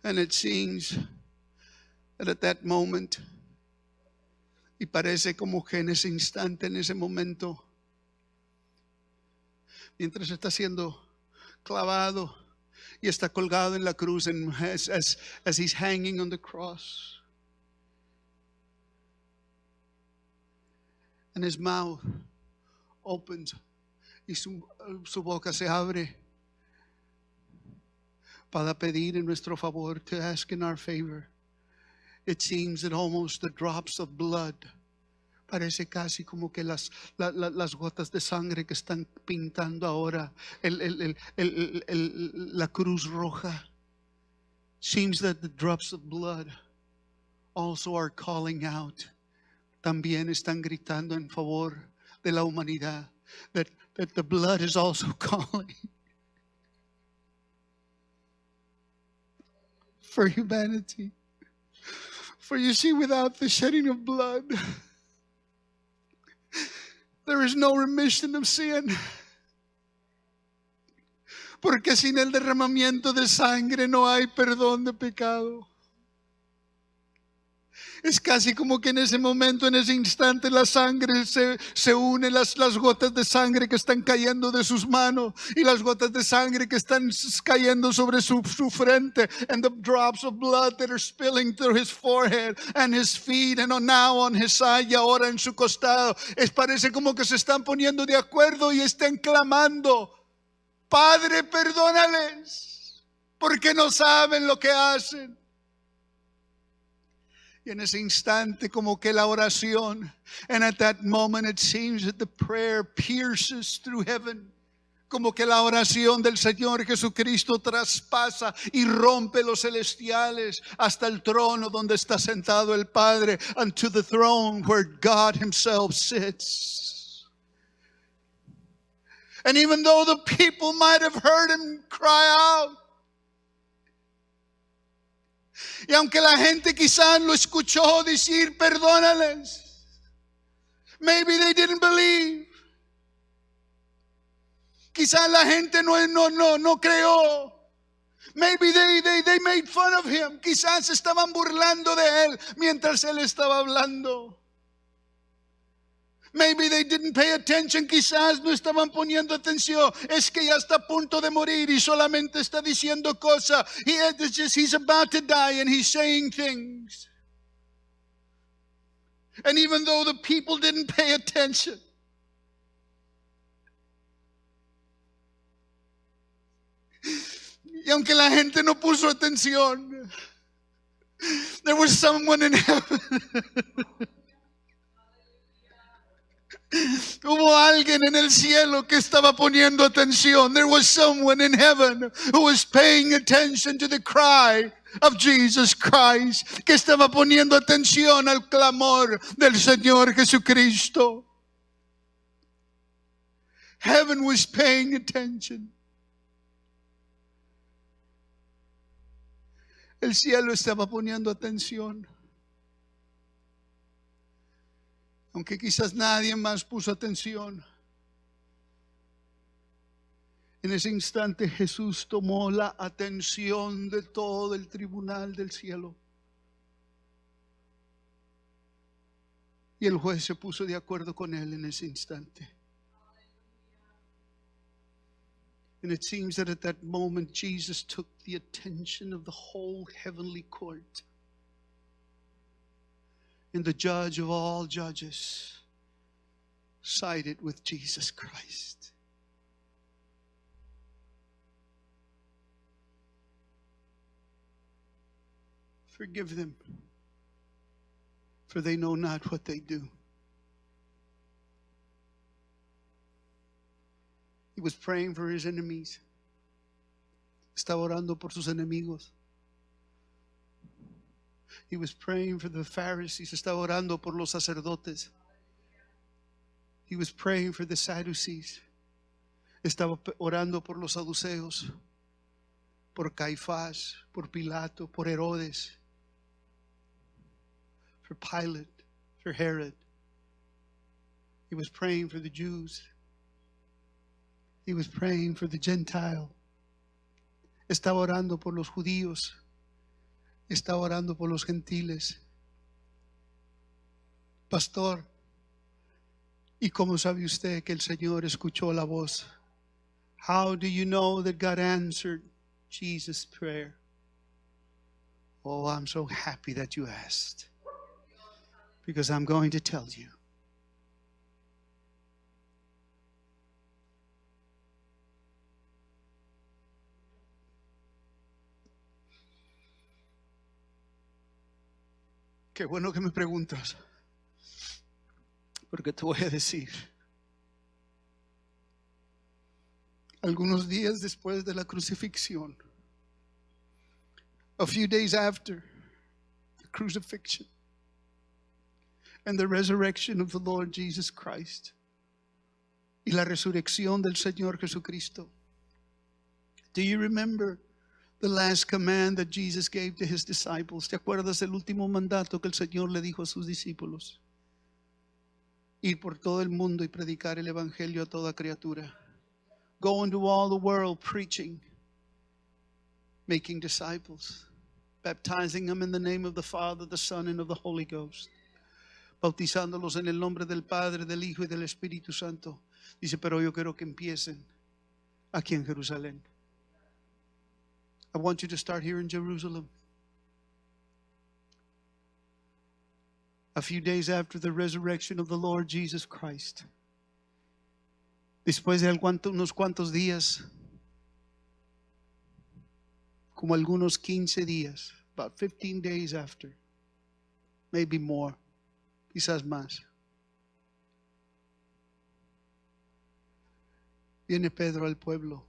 And it seems that at that moment, y parece como que en ese instante, en ese momento, mientras está siendo clavado y está colgado en la cruz, and as he's hanging on the cross, and his mouth opens, y su boca se abre para pedir en nuestro favor, to ask in our favor. It seems that almost the drops of blood Parece casi como que las gotas de sangre que están pintando ahora la cruz roja. Seems that the drops of blood also are calling out. También están gritando en favor de la humanidad. That the blood is also calling for humanity. For you see, without the shedding of blood, there is no remission of sin. Porque sin el derramamiento de sangre no hay perdón de pecado. Es casi como que en ese momento, en ese instante, la sangre se une, las gotas de sangre que están cayendo de sus manos y las gotas de sangre que están cayendo sobre su frente, and the drops of blood that are spilling through his forehead and his feet and now on his side y ahora en su costado. Parece como que se están poniendo de acuerdo y están clamando: Padre, perdónales, porque no saben lo que hacen. Y en ese instante como que la oración, and at that moment it seems that the prayer pierces through heaven. Como que la oración del Señor Jesucristo traspasa y rompe los celestiales hasta el trono donde está sentado el Padre, unto the throne where God himself sits. And even though the people might have heard him cry out, y aunque la gente quizás lo escuchó decir perdónales, maybe they didn't believe. Quizás la gente no creó. Maybe they made fun of him. Quizás estaban burlando de él mientras él estaba hablando. Maybe they didn't pay attention. Quizás no estaban poniendo atención. Es que ya está a punto de morir y solamente está diciendo cosas. He's about to die and he's saying things. And even though the people didn't pay attention, y aunque la gente no puso atención, there was someone in heaven. Hubo alguien en el cielo que estaba poniendo atención. There was someone in heaven who was paying attention to the cry of Jesus Christ, que estaba poniendo atención al clamor del Señor Jesucristo. Heaven was paying attention. El cielo estaba poniendo atención. Aunque quizás nadie más puso atención. En ese instante Jesús tomó la atención de todo el tribunal del cielo. Y el juez se puso de acuerdo con él en ese instante. And it seems that at that moment Jesus took the attention of the whole heavenly court. And the judge of all judges sided with Jesus Christ. Forgive them, for they know not what they do. He was praying for his enemies. Estaba orando por sus enemigos. He was praying for the Pharisees. Estaba orando por los sacerdotes. He was praying for the Sadducees. Estaba orando por los saduceos, por Caifás, por Pilato, por Herodes, for Pilate, for Herod. He was praying for the Jews. He was praying for the Gentile. Estaba orando por los judíos. Está orando por los gentiles. Pastor, ¿y cómo sabe usted que el Señor escuchó la voz? How do you know that God answered Jesus' prayer? Oh, I'm so happy that you asked, because I'm going to tell you. Qué bueno que me preguntas. Porque te voy a decir, algunos días después de la crucifixión, a few days after the crucifixion and the resurrection of the Lord Jesus Christ, y la resurrección del Señor Jesucristo, do you remember the last command that Jesus gave to his disciples? ¿Te acuerdas del último mandato que el Señor le dijo a sus discípulos? Ir por todo el mundo y predicar el evangelio a toda criatura. Go into all the world preaching, making disciples, baptizing them in the name of the Father, the Son, and of the Holy Ghost. Bautizándolos en el nombre del Padre, del Hijo y del Espíritu Santo. Dice, pero yo quiero que empiecen aquí en Jerusalén. I want you to start here in Jerusalem. A few days after the resurrection of the Lord Jesus Christ, después de unos cuantos días, como algunos 15 días, about 15 days after, maybe more, quizás más, viene Pedro al pueblo.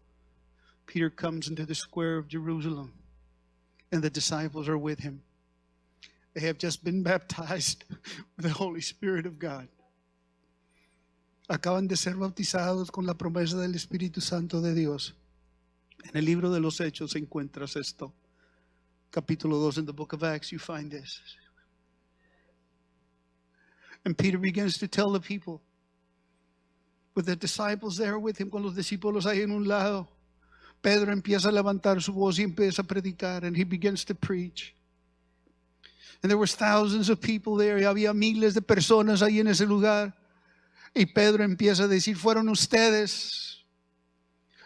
Peter comes into the square of Jerusalem, and the disciples are with him. They have just been baptized with the Holy Spirit of God. Acaban de ser bautizados con la promesa del Espíritu Santo de Dios. En el libro de los Hechos encuentras esto. Capítulo 2, in the book of Acts, you find this. And Peter begins to tell the people, with the disciples there with him, con los discípulos ahí en un lado, Pedro empieza a levantar su voz y empieza a predicar, and he begins to preach. And there was thousands of people there, y había miles de personas ahí en ese lugar. Y Pedro empieza a decir, fueron ustedes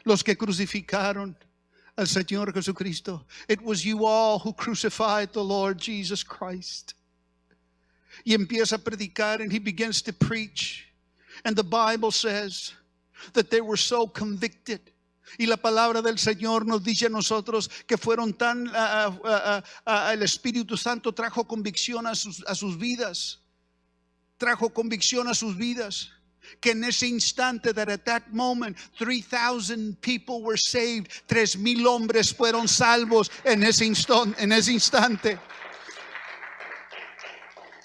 los que crucificaron al Señor Jesucristo. It was you all who crucified the Lord Jesus Christ. Y empieza a predicar, and he begins to preach. And the Bible says that they were so convicted. Y la palabra del Señor nos dice a nosotros que fueron tan, el Espíritu Santo trajo convicción a sus vidas. Trajo convicción a sus vidas. Que en ese instante, that at that moment, 3,000 people were saved. 3,000 hombres fueron salvos en ese instante.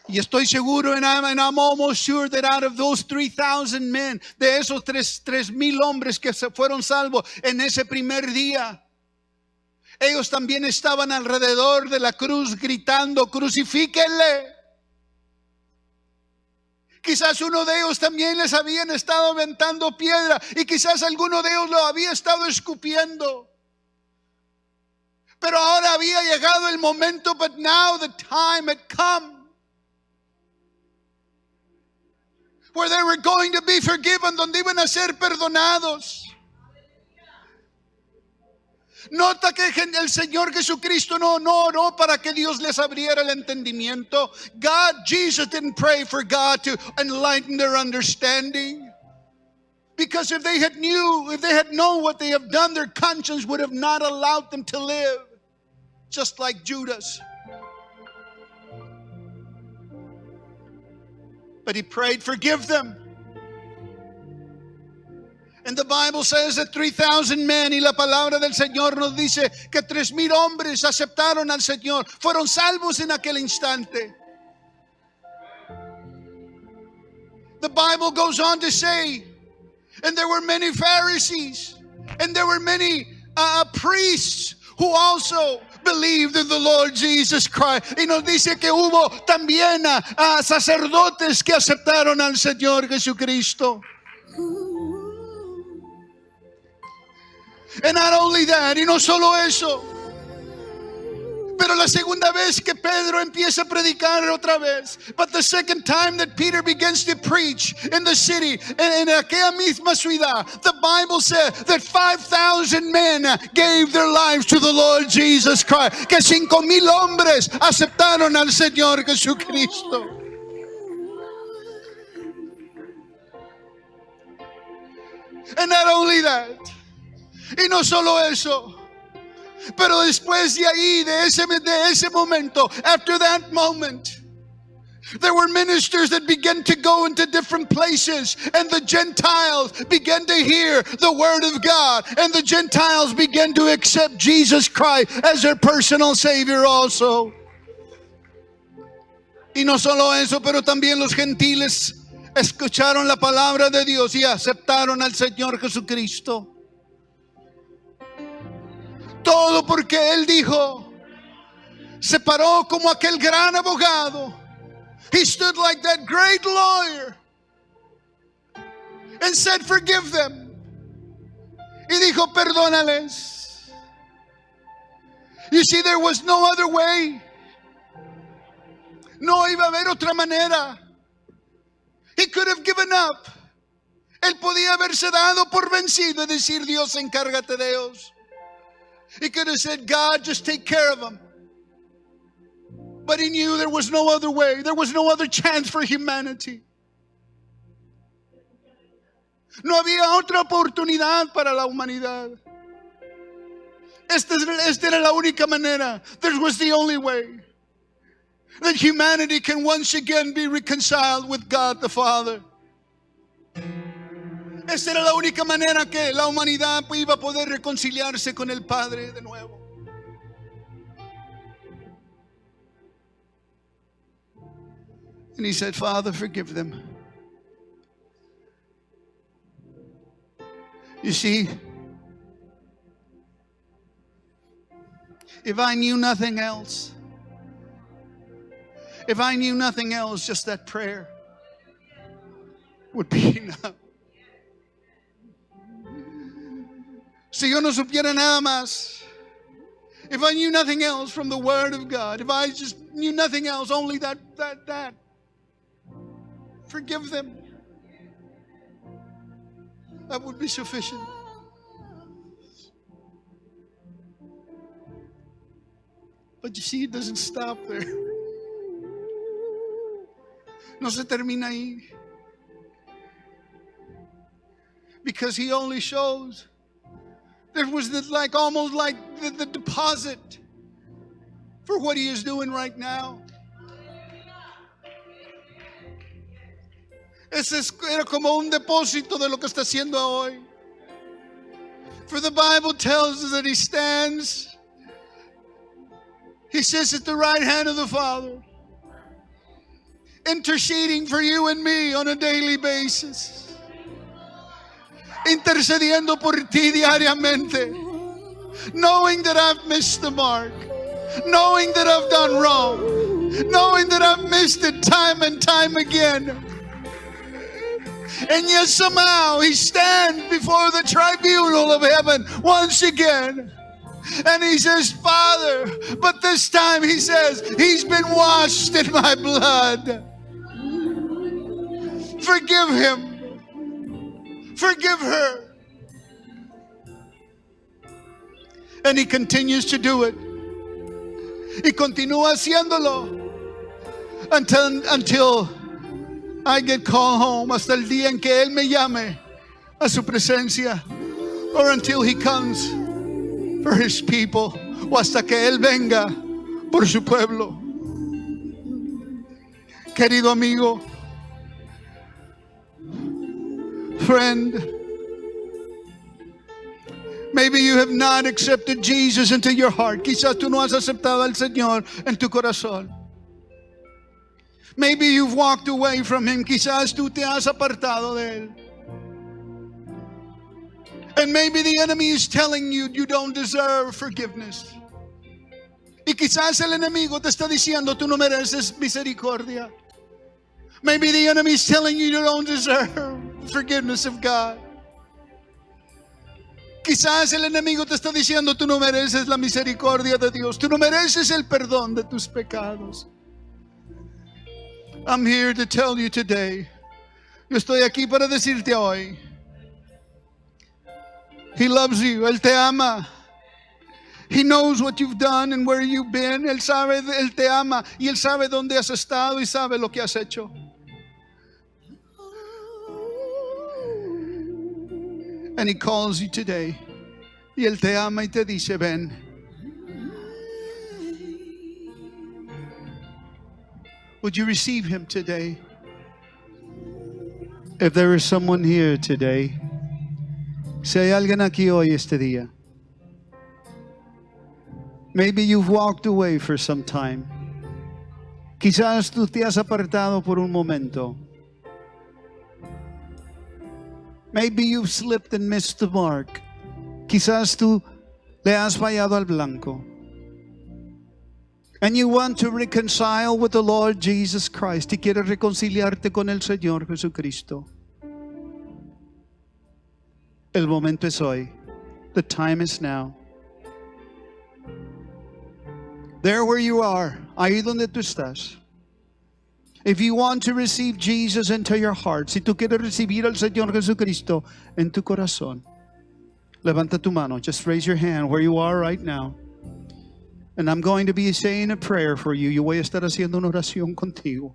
Y estoy seguro, and I'm almost sure that out of those 3,000 men, de esos 3,000 hombres que se fueron salvos en ese primer día, ellos también estaban alrededor de la cruz gritando, crucifíquenle. Quizás uno de ellos también les habían estado aventando piedra, y quizás alguno de ellos lo había estado escupiendo. Pero ahora había llegado el momento, but now the time had come, where they were going to be forgiven, donde iban a ser perdonados. Nota que el Señor Jesucristo no oró para que Dios les abriera el entendimiento. Jesus didn't pray for God to enlighten their understanding. Because if they had known what they have done, their conscience would have not allowed them to live. Just like Judas. But he prayed, forgive them. And the Bible says that 3,000 men, y la palabra del Señor nos dice que 3,000 hombres aceptaron al Señor, fueron salvos en aquel instante. The Bible goes on to say, and there were many Pharisees, and there were many priests who also believed in the Lord Jesus Christ. Y nos dice que hubo también sacerdotes que aceptaron al Señor Jesucristo. And not only that, y no solo eso, pero la segunda vez que Pedro empieza a predicar otra vez, but the second time that Peter begins to preach in the city, en aquella misma ciudad, the Bible says that 5,000 men gave their lives to the Lord Jesus Christ. Que 5,000 hombres aceptaron al Señor Jesucristo. And not only that, y no solo eso, pero después de ahí, de ese momento, after that moment, There were ministers that began to go into different places, and the Gentiles began to hear the word of God, and the Gentiles began to accept Jesus Christ as their personal Savior also. Y no solo eso, pero también los gentiles escucharon la palabra de Dios y aceptaron al Señor Jesucristo. Todo porque Él dijo, se paró como aquel gran abogado. He stood like that great lawyer and said, forgive them. Y dijo, perdónales. You see, there was no other way. No iba a haber otra manera. He could have given up. Él podía haberse dado por vencido y decir, Dios, encárgate de ellos. He could have said, God, just take care of them. But he knew there was no other way. There was no other chance for humanity. No había otra oportunidad para la humanidad. Esta era la única manera. This was the only way that humanity can once again be reconciled with God the Father. Esta era la única manera que la humanidad iba a poder reconciliarse con el Padre de nuevo. And he said, Father, forgive them. You see, if I knew nothing else, just that prayer would be enough. Si yo no supiera nada más, if I knew nothing else from the Word of God, if I just knew nothing else, only that, forgive them, that would be sufficient. But you see, it doesn't stop there. No se termina ahí. Because he only shows there was this almost like the deposit for what he is doing right now. Ese era como un depósito de lo que está haciendo hoy. For the Bible tells us that he stands, he sits at the right hand of the Father, interceding for you and me on a daily basis. Intercediendo por ti diariamente. Knowing that I've missed the mark. Knowing that I've done wrong. Knowing that I've missed it time and time again. And yet somehow he stands before the tribunal of heaven once again. And he says, Father, but this time he says, he's been washed in my blood. Forgive him. Forgive her. And he continues to do it. Y continúa haciéndolo until I get called home, hasta el día en que Él me llame a su presencia, or until He comes for His people, o hasta que Él venga por su pueblo. Querido amigo, friend, maybe you have not accepted Jesus into your heart. Quizás tú no has aceptado al Señor en tu corazón. Maybe you've walked away from Him. Quizás tú te has apartado de Él. And maybe the enemy is telling you you don't deserve forgiveness. Y quizás el enemigo te está diciendo tú no mereces misericordia. Maybe the enemy is telling you you don't deserve forgiveness of God. Quizás el enemigo te está diciendo tú no mereces la misericordia de Dios. Tú no mereces el perdón de tus pecados. I'm here to tell you today. Yo estoy aquí para decirte hoy. He loves you. Él te ama. He knows what you've done and where you've been. Él sabe, Él te ama y Él sabe dónde has estado y sabe lo que has hecho. And He calls you today. Y Él te ama y te dice, ven. Would you receive Him today? If there is someone here today, si hay alguien aquí hoy este día, maybe you've walked away for some time. Quizás tú te has apartado por un momento. Maybe you've slipped and missed the mark. Quizás tú le has fallado al blanco. And you want to reconcile with the Lord Jesus Christ. Y quieres reconciliarte con el Señor Jesucristo. El momento es hoy. The time is now. There where you are, ahí donde tú estás. If you want to receive Jesus into your heart, si tú quieres recibir al Señor Jesucristo en tu corazón, levanta tu mano. Just raise your hand where you are right now. And I'm going to be saying a prayer for you. Yo voy a estar haciendo una oración contigo.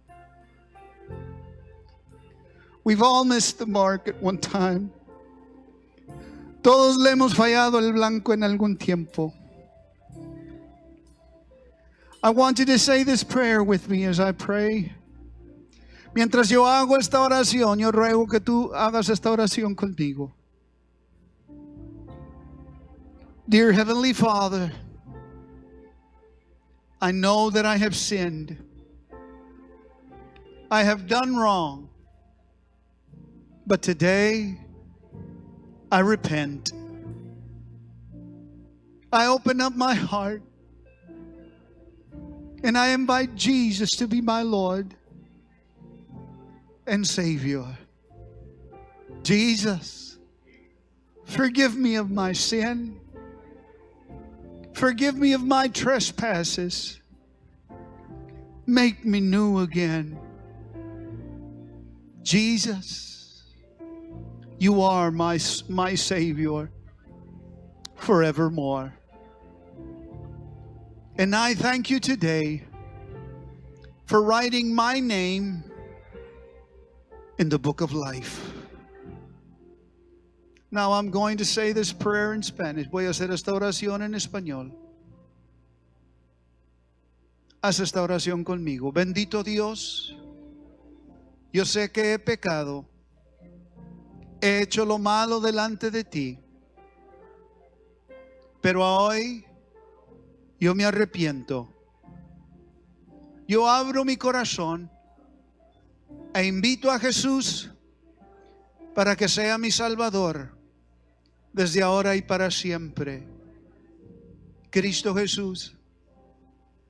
We've all missed the mark at one time. Todos le hemos fallado el blanco en algún tiempo. I want you to say this prayer with me as I pray. Mientras yo hago esta oración, yo ruego que tú hagas esta oración conmigo. Dear Heavenly Father, I know that I have sinned. I have done wrong. But today, I repent. I open up my heart. And I invite Jesus to be my Lord and Savior. Jesus, forgive me of my sin. Forgive me of my trespasses. Make me new again. Jesus, you are my Savior forevermore. And I thank you today for writing my name in the book of life. Now I'm going to say this prayer in Spanish. Voy a hacer esta oración en español. Haz esta oración conmigo. Bendito Dios, yo sé que he pecado. He hecho lo malo delante de ti. Pero hoy yo me arrepiento. Yo abro mi corazón e invito a Jesús para que sea mi Salvador desde ahora y para siempre. Cristo Jesús,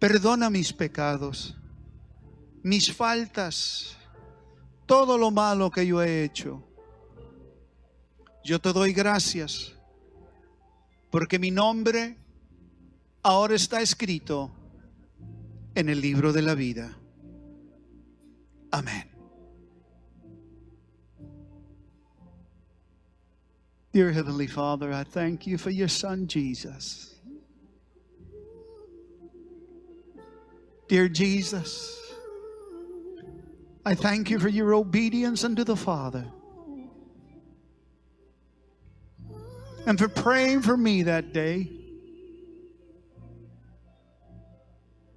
perdona mis pecados, mis faltas, todo lo malo que yo he hecho. Yo te doy gracias porque mi nombre ahora está escrito en el libro de la vida. Amén. Dear Heavenly Father, I thank you for your Son, Jesus. Dear Jesus, I thank you for your obedience unto the Father. And for praying for me that day.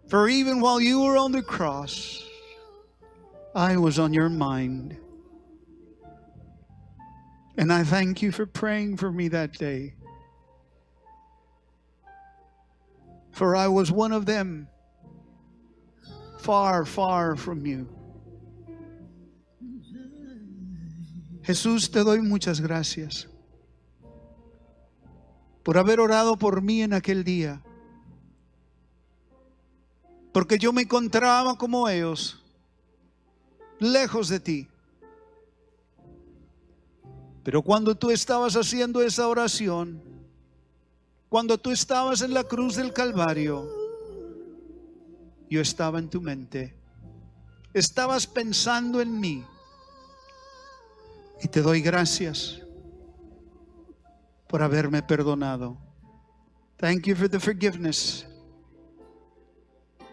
For even while you were on the cross, I was on your mind. And I thank you for praying for me that day. For I was one of them, far, far from you. Jesús, te doy muchas gracias por haber orado por mí en aquel día. Porque yo me encontraba como ellos, lejos de ti. Pero cuando tú estabas haciendo esa oración, cuando tú estabas en la cruz del Calvario, yo estaba en tu mente. Estabas pensando en mí. Y te doy gracias por haberme perdonado. Thank you for the forgiveness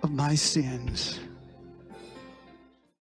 of my sins.